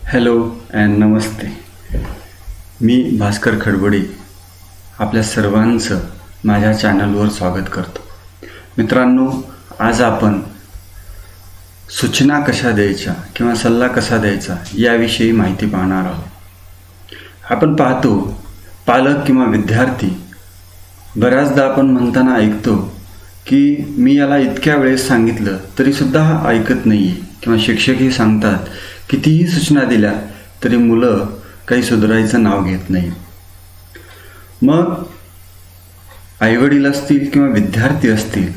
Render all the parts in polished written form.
Hello and नमस्ते. मी भास्कर खडबडी आपल्या सर्वांचं माझ्या चॅनलवर स्वागत करतो. मित्रांनो, आज आपण सूचना कशा द्यायच्या किंवा सल्ला कसा द्यायचा याविषयी माहिती पाहणार आहोत. आपण पाहतो, पालक किंवा विद्यार्थी बऱ्याचदा आपण म्हणताना ऐकतो की मी याला इतक्या वेळेस सांगितलं तरीसुद्धा हा ऐकत नाही आहे, किंवा शिक्षकही सांगतात कितीही सूचना दिल्या तरी मुलं काही सुधारायचं नाव घेत नाही. मग आईवडील असतील किंवा विद्यार्थी असतील,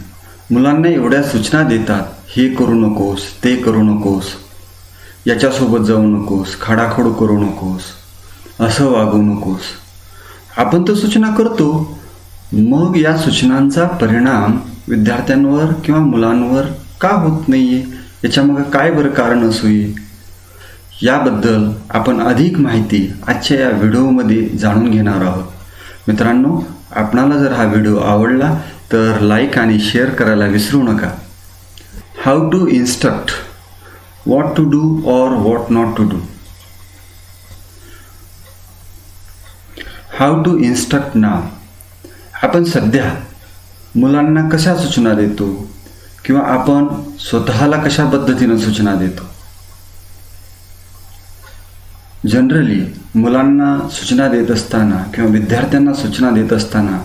मुलांना एवढ्या सूचना देतात, हे करू नकोस, ते करू नकोस, याच्यासोबत जाऊ नकोस, खाडाखोड करू नकोस, असं वागू नकोस. आपण तर सूचना करतो, मग या सूचनांचा परिणाम विद्यार्थ्यांवर किंवा मुलांवर का होत नाही आहे, याच्यामागे काय बरं कारण असू नये, याबद्दल आपण अधिक माहिती आजच्या या व्हिडिओमध्ये जाणून घेणार आहोत. मित्रांनो, आपणाला जर हा व्हिडिओ आवडला तर लाईक आणि शेअर करायला विसरू नका. How to instruct, what to do or what not to do. How to instruct now. आपण सध्या मुलांना कशा सूचना देतो किंवा आपण स्वतःला कशा पद्धतीनं सूचना देतो. जनरली मुलांना सूचना देत असताना किंवा विद्यार्थ्यांना सूचना देत असताना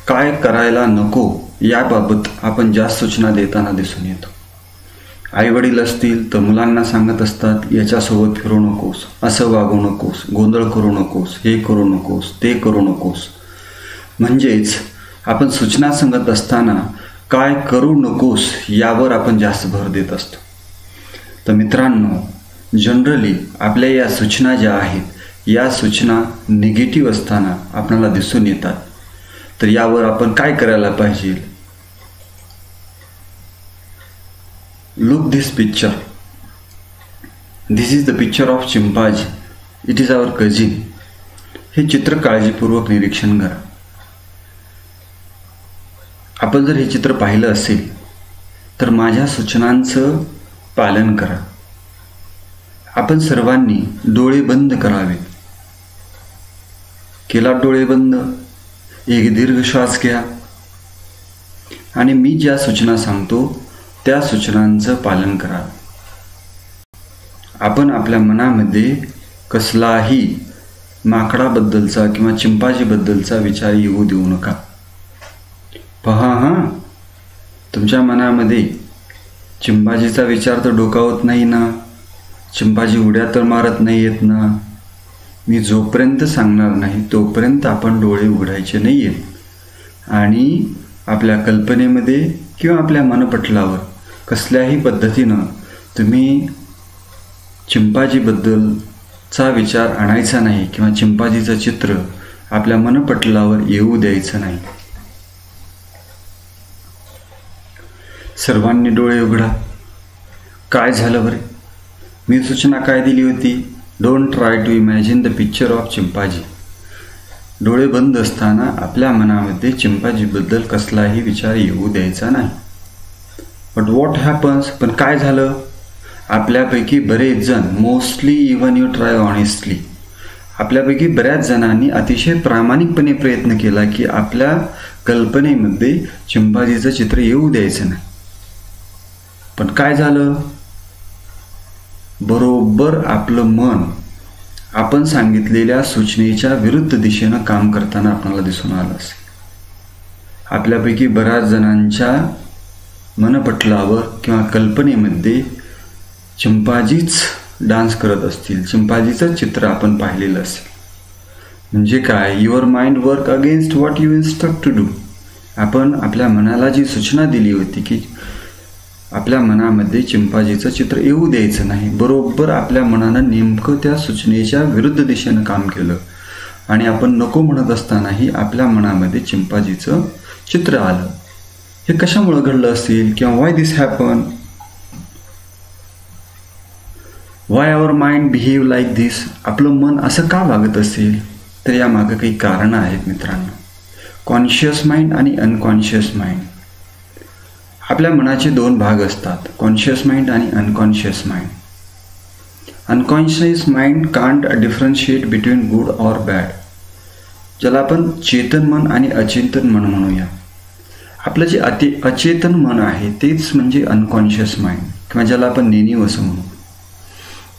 काय करायला नको याबाबत आपण जास्त सूचना देताना दिसून येतो. आईवडील असतील तर मुलांना सांगत असतात, याच्यासोबत फिरू नकोस, असं वागू नकोस, गोंधळ करू नकोस, हे करू नकोस, ते करू नकोस. म्हणजेच आपण सूचना सांगत असताना काय करू नकोस यावर आपण जास्त भर देत असतो. तर मित्रांनो, जनरली आपल्या या सूचना ज्या आहेत, या सूचना निगेटिव्ह असताना आपल्याला दिसून येतात. तर यावर आपण काय करायला पाहिजे. Look this picture. This is the picture of chimpanzee. It is our cousin. हे चित्र काळजीपूर्वक निरीक्षण करा. आपण जर हे चित्र पाहिलं असेल तर माझ्या सूचनांचं पालन करा. आपण सर्वांनी डोळे बंद करावेत. केला डोळे बंद, एक दीर्घ श्वास घ्या आणि मी ज्या सूचना सांगतो त्या सूचनांचं पालन करा. आपण आपल्या मनामध्ये कसलाही माकडाबद्दलचा किंवा चिंपांजीबद्दलचा विचार येऊ देऊ नका. पहा, तुमच्या मनामध्ये चिंपांजीचा विचार तर डोकावत नाही ना, चिंपांजी उड्या तर मारत नाही आहेत ना. मी जोपर्यंत सांगणार नाही तोपर्यंत आपण डोळे उघडायचे नाही आहेत आणि आपल्या कल्पनेमध्ये किंवा आपल्या मनपटलावर कसल्याही पद्धतीनं तुम्ही चिंपांजीबद्दलचा विचार आणायचा नाही किंवा चिंपांजीचं चित्र आपल्या मनपटलावर येऊ द्यायचं नाही. सर्वांनी डोळे उघडा. काय झालं बरे? मी सूचना काय दिली होती? Don't try to imagine the picture of chimpanzee. डोळे बंद असताना आपल्या मनामध्ये चिंपांजीबद्दल कसलाही विचार येऊ द्यायचा नाही. But what happens. पण काय झालं? आपल्यापैकी बरेच जण, mostly even you try honestly, आपल्यापैकी बऱ्याच जणांनी अतिशय प्रामाणिकपणे प्रयत्न केला की आपल्या कल्पनेमध्ये चिंपांजीचं चित्र येऊ द्यायचं नाही. पण काय झालं? बरोबर आपलं मन आपण सांगितलेल्या सूचनेच्या विरुद्ध दिशेनं काम करताना आपल्याला दिसून आलं असेल. आपल्यापैकी बऱ्याच जणांच्या मनपटलावर किंवा कल्पनेमध्ये चिंपांजीच डान्स करत असतील, चिंपांजीचं चित्र आपण पाहिलेलं असेल. म्हणजे काय? Your mind work against what you instruct to do. आपण आपल्या मनाला जी सूचना दिली होती की आपल्या मनामध्ये चिंपांजीचं चित्र येऊ द्यायचं नाही, बरोबर आपल्या मनानं नेमकं त्या सूचनेच्या विरुद्ध दिशेनं काम केलं आणि आपण नको म्हणत असतानाही आपल्या मनामध्ये चिंपांजीचं चित्र आलं. हे कशामुळे घडलं असेल किंवा why this happen? Why our mind behave like this. आपलं मन असं का वागत असेल? तर यामागं काही कारणं आहेत मित्रांनो. कॉन्शियस माइंड आणि अनकॉन्शियस माइंड. आपल्या मनाचे दोन भाग असतात, कॉन्शियस माइंड आणि unconscious mind. Unconscious mind can't differentiate between good और बॅड, ज्याला आपण चेतन मन आणि अचेतन मन म्हणूया. आपलं जे अचेतन मन आहे तेच म्हणजे अनकॉन्शियस माइंड किंवा ज्याला आपण नेणीव असं म्हणू.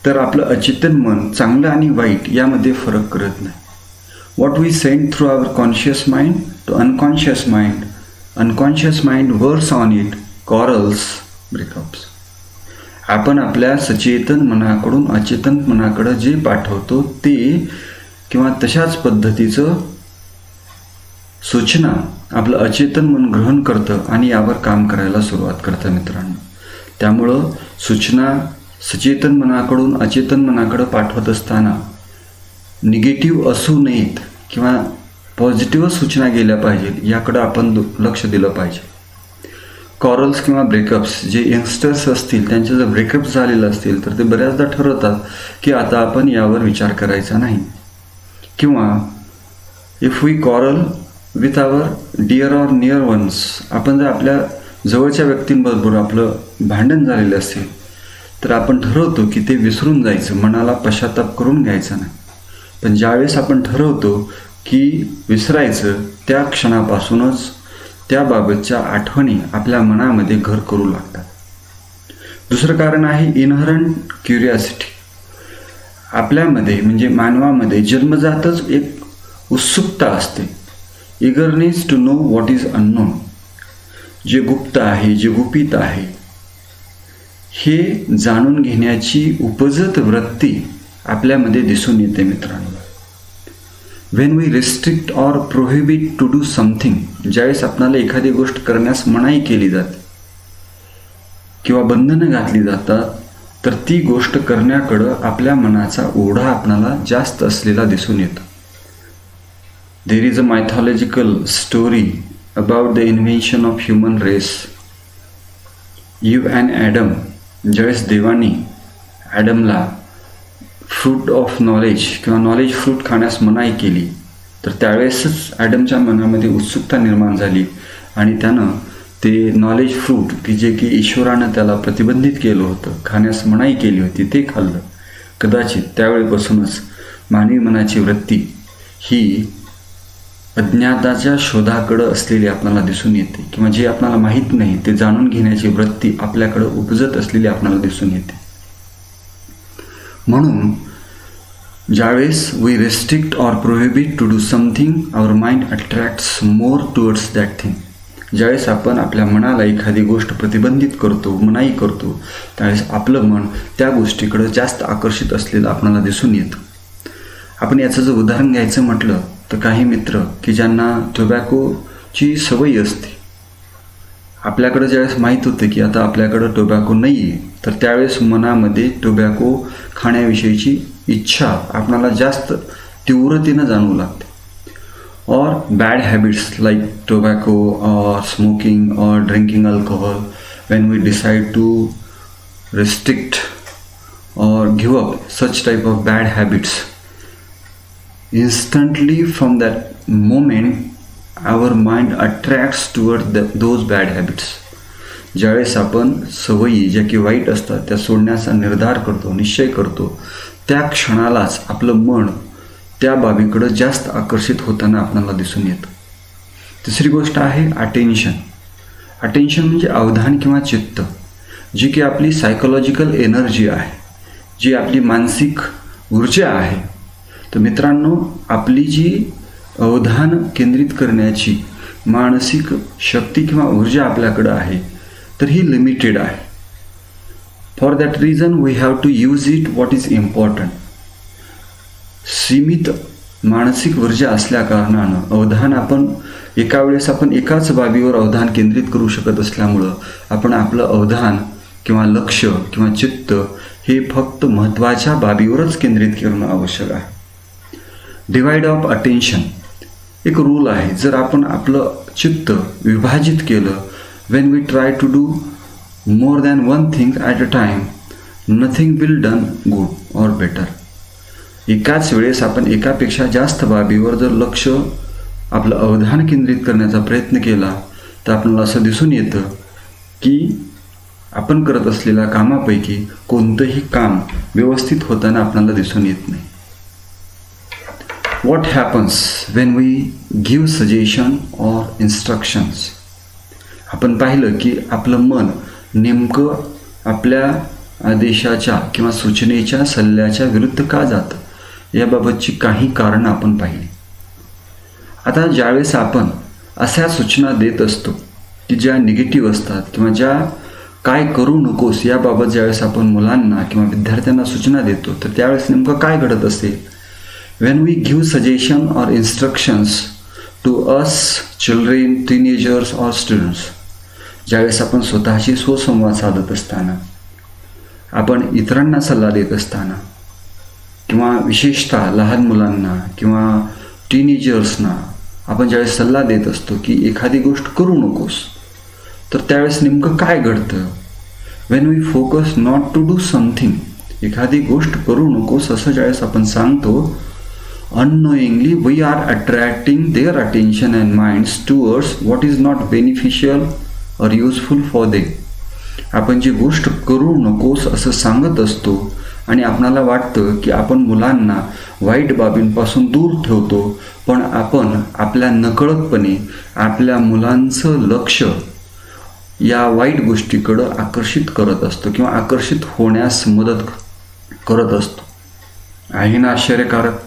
तर आपलं अचेतन मन चांगलं आणि वाईट यामध्ये फरक करत नाही. What we send through our conscious mind to unconscious mind, unconscious mind works on it, quarrels, breakups. आपण आपल्या सचेतन मनाकडून अचेतन मनाकडे जे पाठवतो ते किंवा तशाच पद्धतीचं सूचना आपलं अचेतन मन ग्रहण करतं आणि यावर काम करायला सुरुवात करतं मित्रांनो. त्यामुळं सूचना सचेतन मनाकडून अचेतन मनाकडे पाठवत असताना निगेटिव्ह असू नयेत किंवा पॉझिटिव्ह सूचना गेल्या पाहिजेत याकडे आपण लक्ष दिलं पाहिजे. कॉरल्स किंवा ब्रेकअप्स, जे यंगस्टर्स असतील त्यांचे जर ब्रेकअप झालेलं असतील तर ते बऱ्याचदा ठरवतात की आता आपण यावर विचार करायचा नाही. किंवा if we quarrel with our dear or near ones, आपण जर आपल्या जवळच्या व्यक्तींबरोबर आपलं भांडण झालेलं असेल तर आपण ठरवतो की ते विसरून जायचं, मनाला पश्चाताप करून घ्यायचा नाही. पण ज्यावेळेस आपण ठरवतो की विसरायचं त्या क्षणापासूनच त्याबाबतच्या आठवणी आपल्या मनामध्ये घर करू लागतात. दुसरं कारण आहे इनहरंट क्युरिओसिटी. आपल्यामध्ये म्हणजे मानवामध्ये जन्मजातच एक उत्सुकता असते, eagerness to know what is unknown. जे गुप्त आहे, जे गुपित आहे हे जाणून घेण्याची उपजत वृत्ती आपल्यामध्ये दिसून येते मित्रांनो. When we restrict or prohibit to do something, ज्यावेळेस आपल्याला एखादी गोष्ट करण्यास मनाई केली जाते किंवा बंधनं घातली जातात तर ती गोष्ट करण्याकडं आपल्या मनाचा ओढा आपल्याला जास्त असलेला दिसून येतो. There is a mythological story about the invention of human race. Eve and Adam, ज्यावेळेस देवानी ॲडमला फ्रूट ऑफ नॉलेज किंवा नॉलेज फ्रूट खाण्यास मनाई केली तर त्यावेळेसच ॲडमच्या मनामध्ये उत्सुकता निर्माण झाली आणि त्यानं ते नॉलेज फ्रूट की जे की ईश्वरानं त्याला प्रतिबंधित केलं होतं, खाण्यास मनाई केली होती, ते खाल्लं. कदाचित त्यावेळेपासूनच मानवी मनाची वृत्ती ही अज्ञाताच्या शोधाकडं असलेली आपल्याला दिसून येते किंवा जे आपल्याला माहीत नाही ते जाणून घेण्याची वृत्ती आपल्याकडं उपजत असलेली आपल्याला दिसून येते. म्हणून ज्यावेळेस we restrict or prohibit to do something, our mind attracts more towards that thing. ज्यावेळेस आपण आपल्या मनाला एखादी गोष्ट प्रतिबंधित करतो, मनाई करतो, त्यावेळेस आपलं मन त्या गोष्टीकडे जास्त आकर्षित असलेलं आपल्याला दिसून येतं. आपण याचं जर उदाहरण घ्यायचं म्हटलं तर काही मित्र की ज्यांना टोबॅकोची सवय असते, आपल्याकडं ज्यावेळेस माहीत होतं की आता आपल्याकडं टोबॅको नाही आहे तर त्यावेळेस मनामध्ये टोबॅको खाण्याविषयीची इच्छा आपल्याला जास्त तीव्रतेनं जाणवू लागते. or bad habits like tobacco or smoking or drinking alcohol, when we decide to restrict or give up such type of bad habits, instantly from that moment our mind attracts toward those bad habits. ज्यावेळेस आपण सवयी ज्या की वाईट असतात त्या सोडण्याचा निर्धार करतो, निश्चय करतो, त्या क्षणालाच आपलं मन त्या बाबीकडे जास्त आकर्षित होताना आपल्याला दिसून येतं. तिसरी गोष्ट आहे अटेन्शन. अटेन्शन म्हणजे अवधान किंवा चित्त, जी की आपली सायकोलॉजिकल एनर्जी आहे, जी आपली मानसिक ऊर्जा आहे. तर मित्रांनो, आपली जी अवधान केंद्रित करण्याची मानसिक शक्ती किंवा ऊर्जा आपल्याकडे आहे तर ही लिमिटेड आहे. For that reason we have to use it what is important. सीमित मानसिक ऊर्जा असल्या कारणानं अवधान आपण एका वेळेस आपण एकाच बाबीवर अवधान केंद्रित करू शकत असल्यामुळं आपण आपलं अवधान किंवा लक्ष किंवा चित्त हे फक्त महत्त्वाच्या बाबीवरच केंद्रित करणं आवश्यक आहे. डिवाइड ऑफ अटेन्शन एक रूल आहे. जर आपण आपलं चित्त विभाजित केलं, when we try to do more than one thing at a time, nothing will done good or better. एकाच वेळेस आपण एकापेक्षा जास्त बाबीवर जर लक्ष आपलं अवधान केंद्रित करण्याचा प्रयत्न केला तर आपल्याला असं दिसून येतं की आपण करत असलेल्या कामापैकी कोणतंही काम व्यवस्थित होताना आपल्याला दिसून येत नाही. What happens when we give suggestion or instructions? आपण पाहिलं की आपलं मन नेमकं आपल्या आदेशाच्या किंवा सूचनेच्या सल्ल्याच्या विरुद्ध का जातं याबाबतची काही कारणं आपण पाहिली. आता ज्यावेळेस आपण अशा सूचना देत असतो की ज्या निगेटिव्ह असतात किंवा ज्या काय करू नकोस याबाबत ज्यावेळेस आपण मुलांना किंवा विद्यार्थ्यांना सूचना देतो तर त्यावेळेस नेमकं काय घडत असेल. When we give suggestion or instructions to us, children, teenagers or students, ज्यावेळेस आपण स्वतःशी सुसंवाद साधत असताना, आपण इतरांना सल्ला देत असताना किंवा विशेषतः लहान मुलांना किंवा टीनेजर्सना आपण ज्यावेळेस सल्ला देत असतो की एखादी गोष्ट करू नकोस तर त्यावेळेस नेमकं काय घडतं. When we focus not to do something, एखादी गोष्ट करू नकोस असं ज्यावेळेस आपण सांगतो, unknowingly we are attracting their attention and minds towards what is not beneficial or useful for them. आपण जी गोष्ट करू नकोस असं सांगत असतो आणि आपणाला वाटतं की आपण मुलांना वाईट बाबींपासून दूर ठेवतो, पण आपण आपल्या नकळतपणे आपल्या मुलांचं लक्ष या वाईट गोष्टीकडं आकर्षित करत असतो किंवा आकर्षित होण्यास मदत करत असतो. आहे ना आश्चर्यकारक.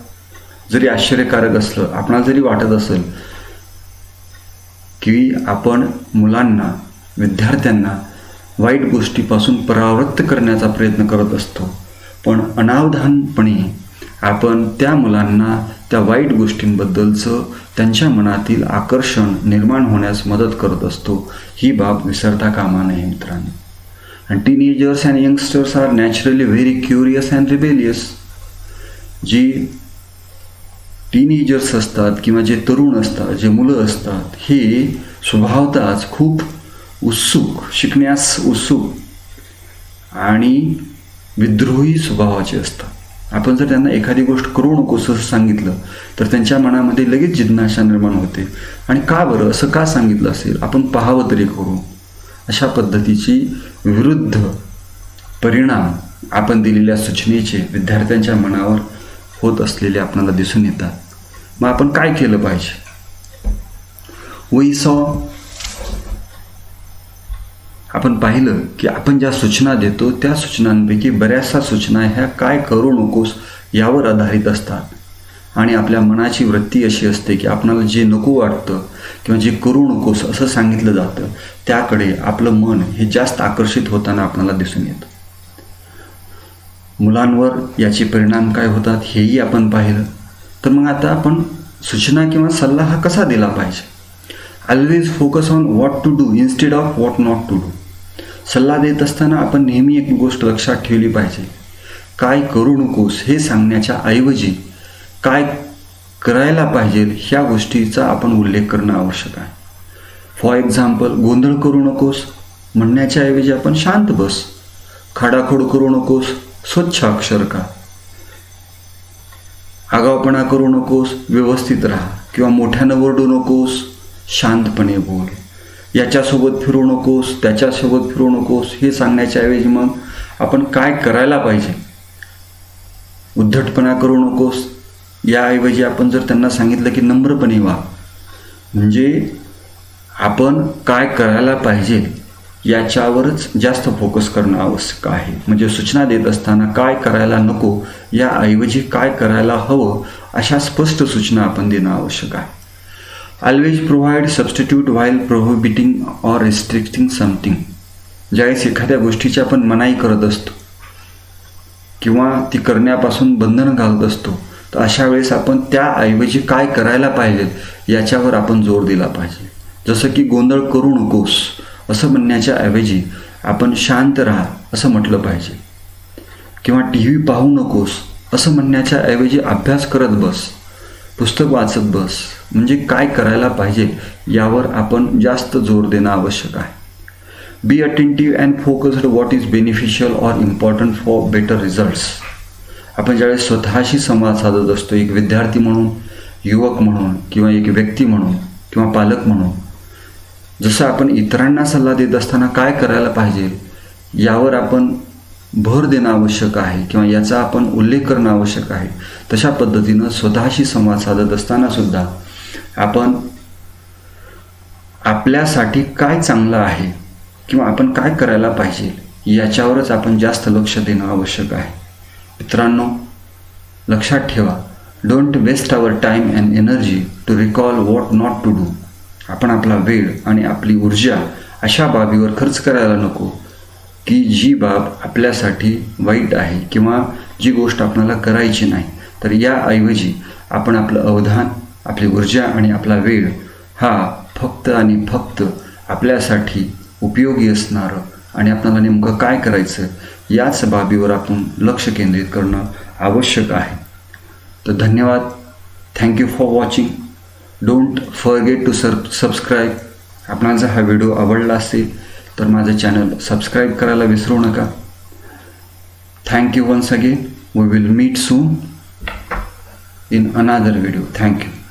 जरी आश्चर्यकारक असलं, आपणाला जरी वाटत असेल की आपण मुलांना विद्यार्थ्यांना वाईट गोष्टीपासून परावृत्त करण्याचा प्रयत्न करत असतो, पण अनावधानपणे आपण त्या मुलांना त्या वाईट गोष्टींबद्दलचं त्यांच्या मनातील आकर्षण निर्माण होण्यास मदत करत असतो, ही बाब विसरता कामा नये मित्रांनो. आणि teenagers and youngsters are naturally very curious and rebellious. जी टीनेजर्स असतात किंवा जे तरुण असतात, जे मुलं असतात, हे स्वभावतःच खूप उत्सुक, शिकण्यास उत्सुक आणि विद्रोही स्वभावाचे असतात. आपण जर त्यांना एखादी गोष्ट करू नकोस असं सांगितलं तर त्यांच्या मनामध्ये लगेच जिज्ञासा निर्माण होते. आणि का बरं असं का सांगितलं असेल, आपण पाहावं तरी करू. अशा पद्धतीची विरुद्ध परिणाम आपण दिलेल्या सूचनेचे विद्यार्थ्यांच्या मनावर होत असलेले आपल्याला दिसून येतात. मग आपण काय केलं पाहिजे. आपण पाहिलं की आपण ज्या सूचना देतो त्या सूचनांपैकी बऱ्याचशा सूचना ह्या काय करू नकोस यावर आधारित असतात आणि आपल्या मनाची वृत्ती अशी असते की आपल्याला जे नको वाटतं किंवा जे करू नकोस असं सांगितलं जातं त्याकडे आपलं मन हे जास्त आकर्षित होताना आपल्याला दिसून येतं. मुलांवर याचे परिणाम काय होतात हेही आपण पाहिलं. तर मग आता आपण सूचना किंवा सल्ला हा कसा दिला पाहिजे. Always focus on what to do instead of what not to do. सल्ला देत असताना आपण नेहमी एक गोष्ट लक्षात ठेवली पाहिजे. काय करू नकोस हे सांगण्याच्या ऐवजी काय करायला पाहिजे ह्या गोष्टीचा आपण उल्लेख करणं आवश्यक आहे. फॉर एक्झाम्पल, गोंधळ करू नकोस म्हणण्याच्या ऐवजी आपण शांत बस. खाडाखोड करू नकोस, स्वच्छ अक्षर का. आगाऊपणा करू नकोस, व्यवस्थित राहा. किंवा मोठ्यानं ओरडू नकोस, शांतपणे बोल. याच्यासोबत फिरू नकोस, त्याच्यासोबत फिरू नकोस हे सांगण्याच्या ऐवजी मग आपण काय करायला पाहिजे. उद्धटपणा करू नकोस याऐवजी आपण जर त्यांना सांगितलं की नम्रपणे वाग, म्हणजे आपण काय करायला पाहिजे याच्यावरच जास्त फोकस करणं आवश्यक आहे. म्हणजे सूचना देत असताना काय करायला नको याऐवजी काय करायला हवं अशा स्पष्ट सूचना आपण देणं आवश्यक आहे. Always provide substitute while prohibiting or restricting something. ज्यावेळेस एखाद्या गोष्टीची आपण मनाई करत असतो किंवा ती करण्यापासून बंधन घालत असतो तर अशा वेळेस आपण त्याऐवजी काय करायला पाहिजे याच्यावर आपण जोर दिला पाहिजे. जसं की गोंधळ करू नकोस असं म्हणण्याच्या ऐवजी आपण शांत राहा असं म्हटलं पाहिजे. किंवा TV पाहू नकोस असं म्हणण्याच्या ऐवजी अभ्यास करत बस, पुस्तक वाचत बस. म्हणजे काय करायला पाहिजे यावर आपण जास्त जोर देणं आवश्यक आहे. Be attentive and focused what is beneficial or important for better results. आपण ज्यावेळेस स्वतःशी संवाद साधत असतो, एक विद्यार्थी म्हणून, युवक म्हणून किंवा एक व्यक्ती म्हणून किंवा पालक म्हणून, जसं आपण इतरांना सल्ला देत असताना काय करायला पाहिजे यावर आपण भर देणं आवश्यक आहे किंवा याचा आपण उल्लेख करणं आवश्यक आहे, तशा पद्धतीनं स्वतःशी संवाद साधत असताना सुद्धा आपण आपल्यासाठी काय चांगलं आहे किंवा आपण काय करायला पाहिजे याच्यावरच आपण जास्त लक्ष देणं आवश्यक आहे. मित्रांनो, लक्षात ठेवा, don't waste our time and energy to recall what not to do. आपण आपला वेळ आणि आपली ऊर्जा अशा बाबीवर खर्च करायला नको की जी बाब आपल्यासाठी वाईट आहे किंवा जी गोष्ट आपल्याला करायची नाही. तर याऐवजी आपण आपलं अवधान, आपली ऊर्जा आणि आपला वेळ हा फक्त आणि फक्त आपल्यासाठी उपयोगी असणारं आणि आपल्याला नेमकं काय करायचं याच बाबीवर आपण लक्ष केंद्रित करणं आवश्यक आहे. तर धन्यवाद. Thank you for watching. Don't forget to subscribe. आपणाला जर हा व्हिडिओ आवडला असेल तर माझं चॅनल सबस्क्राईब करायला विसरू नका. Thank you once again. We will meet soon in another video. Thank you.